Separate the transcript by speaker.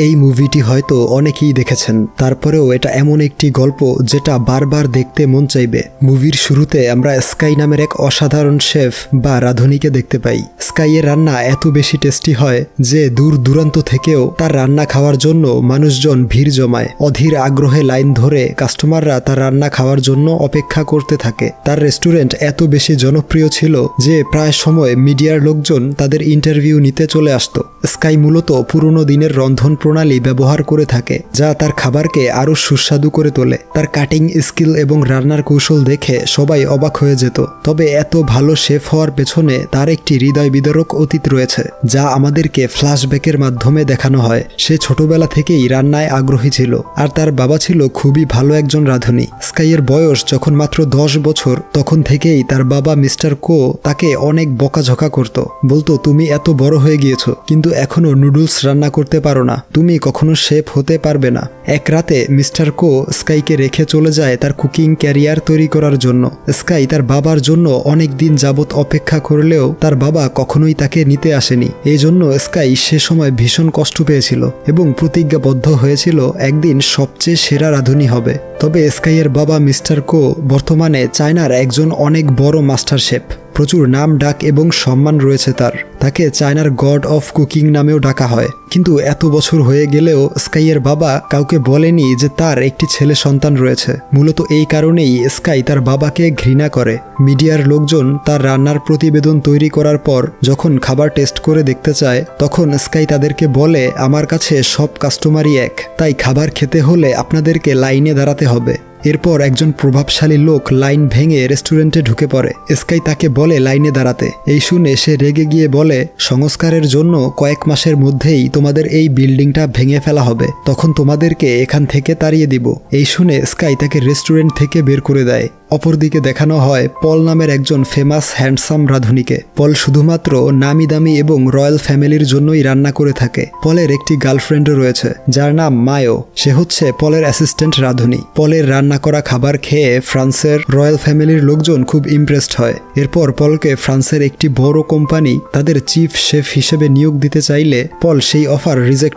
Speaker 1: এই মুভিটি হয়তো অনেকেই দেখেছেন, তারপরেও এটা এমন একটি গল্প যেটা বারবার দেখতে মন চাইবে। মুভির শুরুতে আমরা স্কাই নামের এক অসাধারণ শেফ বা রাঁধুনিকে দেখতে পাই। স্কাইয়ের রান্না এত বেশি টেস্টি হয় যে দূর দূরান্ত থেকেও তার রান্না খাওয়ার জন্য মানুষজন ভিড় জমায়। অধীর আগ্রহে লাইন ধরে কাস্টমাররা তার রান্না খাওয়ার জন্য অপেক্ষা করতে থাকে। তার রেস্টুরেন্ট এত বেশি জনপ্রিয় ছিল যে প্রায় সময় মিডিয়ার লোকজন তাদের ইন্টারভিউ নিতে চলে আসতো। স্কাই মূলত পুরনো দিনের রন্ধন প্রণালী ব্যবহার করে থাকে, যা তার খাবারকে আরও সুস্বাদু করে তোলে। তার কাটিং স্কিল এবং রান্নার কৌশল দেখে সবাই অবাক হয়ে যেত। তবে এত ভালো শেফ হওয়ার পেছনে তার একটি হৃদয় বিদারক অতীত রয়েছে, যা আমাদেরকে ফ্ল্যাশব্যাকের মাধ্যমে দেখানো হয়। সে ছোটবেলা থেকেই রান্নায় আগ্রহী ছিল, আর তার বাবা ছিল খুবই ভালো একজন রাঁধুনি। স্কাইয়ের বয়স যখন মাত্র 10 বছর, তখন থেকেই তার বাবা মিস্টার কো তাকে অনেক বকাঝকা করত। বলতো, তুমি এত বড় হয়ে গিয়েছো কিন্তু এখনো নুডলস রান্না করতে পারো না, তুমি কখনো শেফ হতে পারবে না। এক রাতে মিস্টার কো স্কাইকে রেখে চলে যায় তার কুকিং ক্যারিয়ার তৈরি করার জন্য। স্কাই তার বাবার জন্য অনেক দিন যাবৎ অপেক্ষা করলেও তার বাবা কখনোই তাকে নিতে আসেনি। এই জন্য স্কাই সে সময় ভীষণ কষ্ট পেয়েছিল এবং প্রতিজ্ঞাবদ্ধ হয়েছিল একদিন সবচেয়ে সেরা রাঁধুনি হবে। তবে স্কাইয়ের বাবা মিস্টার কো বর্তমানে চায়নার একজন অনেক বড় মাস্টার শেফ। প্রচুর নাম ডাক এবং সম্মান রয়েছে তার। তাকে চায়নার গড অফ কুকিং নামেও ডাকা হয়। কিন্তু এত বছর হয়ে গেলেও স্কাইয়ের বাবা কাউকে বলেনি যে তার একটি ছেলে সন্তান রয়েছে। মূলত এই কারণেই স্কাই তার বাবাকে ঘৃণা করে। মিডিয়ার লোকজন তার রান্নার প্রতিবেদন তৈরি করার পর যখন খাবার টেস্ট করে দেখতে চায়, তখন স্কাই তাদেরকে বলে, আমার কাছে সব কাস্টমারই এক, তাই খাবার খেতে হলে আপনাদেরকে লাইনে দাঁড়াতে হবে। এরপর একজন প্রভাবশালী লোক লাইন ভেঙে রেস্টুরেন্টে ঢুকে পড়ে। স্কাই তাকে বলে লাইনে দাঁড়াতে। এই শুনে সে রেগে গিয়ে বলে, সংস্কারের জন্য কয়েক মাসের মধ্যেই তোমাদের এই বিল্ডিংটা ভেঙে ফেলা হবে, তখন তোমাদেরকে এখান থেকে তাড়িয়ে দিব। এই শুনে স্কাই তাকে রেস্টুরেন্ট থেকে বের করে দেয়। অপরদিকে দেখানো হয় পল নামের একজন ফেমাস হ্যান্ডসাম রাঁধুনিকে। পল শুধুমাত্র নামি দামি এবং রয়্যাল ফ্যামিলির জন্যই রান্না করে থাকে। পলের একটি গার্লফ্রেন্ডও রয়েছে যার নাম মায়ো। সে হচ্ছে পলের অ্যাসিস্ট্যান্ট রাঁধুনি। পলের রান্না করা খাবার খেয়ে ফ্রান্সের রয়্যাল ফ্যামিলির লোকজন খুব ইমপ্রেসড হয়। এরপর পলকে ফ্রান্সের একটি বড় কোম্পানি তাদের চিফ শেফ হিসেবে নিয়োগ দিতে চাইলে পল সেই অফার রিজেক্ট